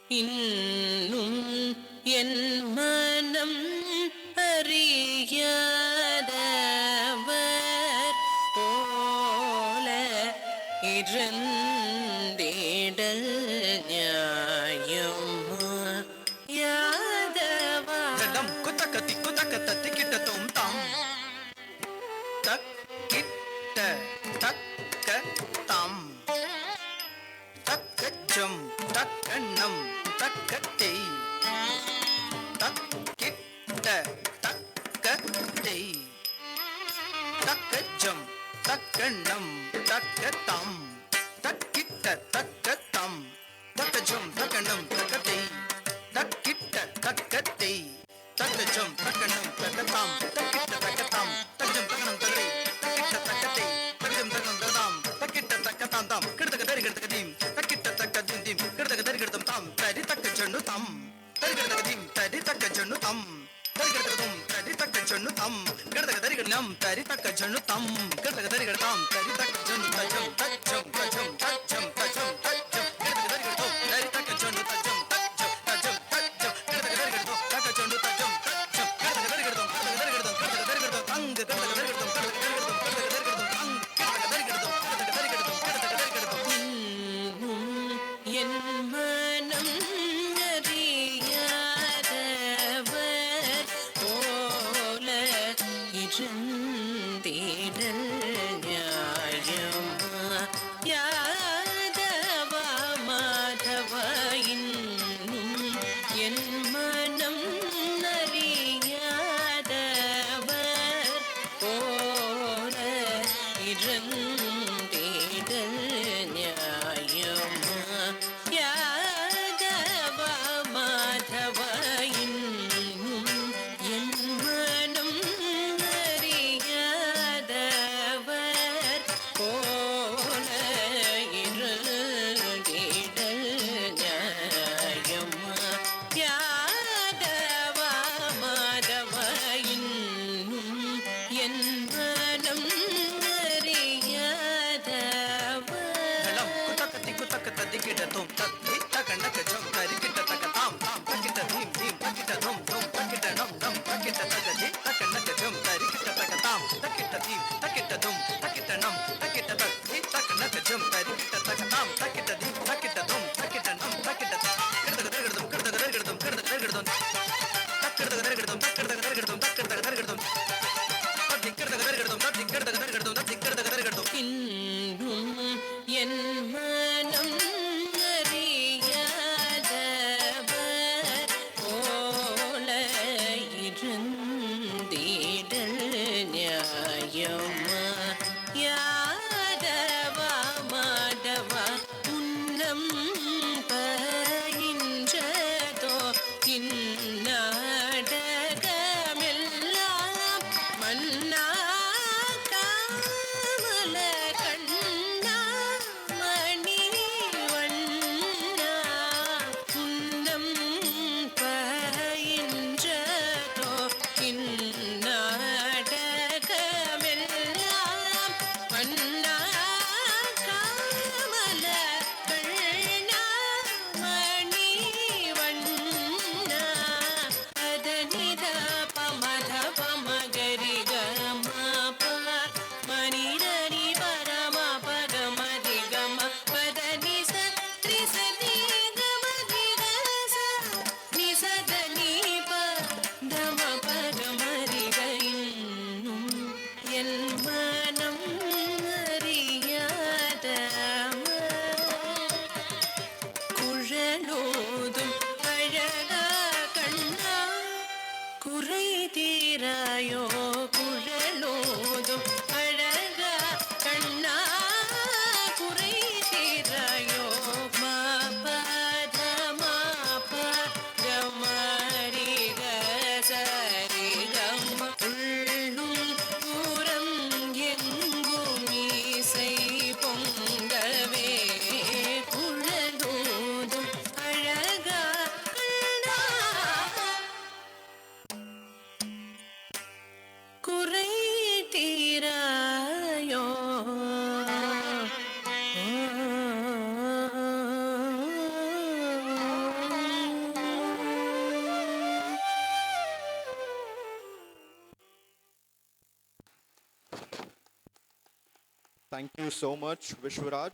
இன்னும் என் மனம் அறியாதவர் போல இருந்திடல் நியாயமா யாதவா தடம் குத்தக்கத்தி குத்தக்கத்தி கிட்ட தோம் தாம் தக் கிட்ட தக்க தாம் தக்கச்சம் தக்கண்ணம் தக்கத்தை தக்கிட்ட தக்கத்தை தக்கச்சம் தக்கண்ணம் தக்கத்தாம் தக்கிட்ட தக்கத்தாம் தக்கச்சம் தக்கண்ணம் தக்கத்தை தக்கிட்ட தக்கத்தை தக்கச்சம் தக்கண்ணம் தக்கத்தாம் தக்கிட்ட தக்கத்தாம் தக்கச்சம் தக்கணம் தக்கத்தை தக்கிட்ட தக்கத்தை தக்கச்சம் தக்கணம் தக்கதாம் தக்கிட்ட தக்கத்தாம் தாம் கிடத்தக்க தரி கிடத்தக்க தீம் தக்கிட்ட தக்க தீம் தீம் கிடத்தக்க தரி கிடத்தம் தாம் தரி தக்க ஜண்ணு தாம் தரி கிடத்தக்க தீம் தரி தக்க ஜண்ணு தாம் தரி கிடத்தக்க தும் தரி தக்க ஜண்ணு தாம் கிடத்தக்க தரி கிடனம் தரி தக்க ஜண்ணு தாம் கிடத்தக்க தரி கிடத்தாம் தரி தக்க ஜண்ணு தஜம் தஜம் தஜம் தஜம் தஜம் தஜம் கிடத்தக்க தரி கிடத்தோ தரி தக்க ஜண்ணு தஜம் தஜம் தஜம் தஜம் கிடத்தக்க தரி கிடத்தோ தக்க ஜண்ணு தஜம் தஜம் கிடத்தக்க தரி கிடத்தோ கிடத்தக்க தரி கிடத்தோ கிடத்தக்க தரி கிடத்தோ அங்க கிடத்தக்க தரி கிடத்தோ கிடத்தக்க தரி கிடத்தோ கிடத்தக்க தரி கிடத்தோ அங்க கிடத்தக்க தரி கிடத்தோ கிடத்தக்க தரி கிடத்தோ கிடத்தக்க தரி கிடத்தோ இன்னும் என் மனம் அறியாதவர் போல இருந்திடல் நியாயமா யாதவா மாதவா இன்னும் என் மனம் அறியாதவர் போல இருந்திடல் நியாயமா யாதவா மாதவா இன்னும் என் மனம் அறியாதவர் போல இருந்திடல் நியாயமா யாதவா மாதவா இன்னும் என் மனம் அறியாதவர் Thank you so much, Vishwaraj.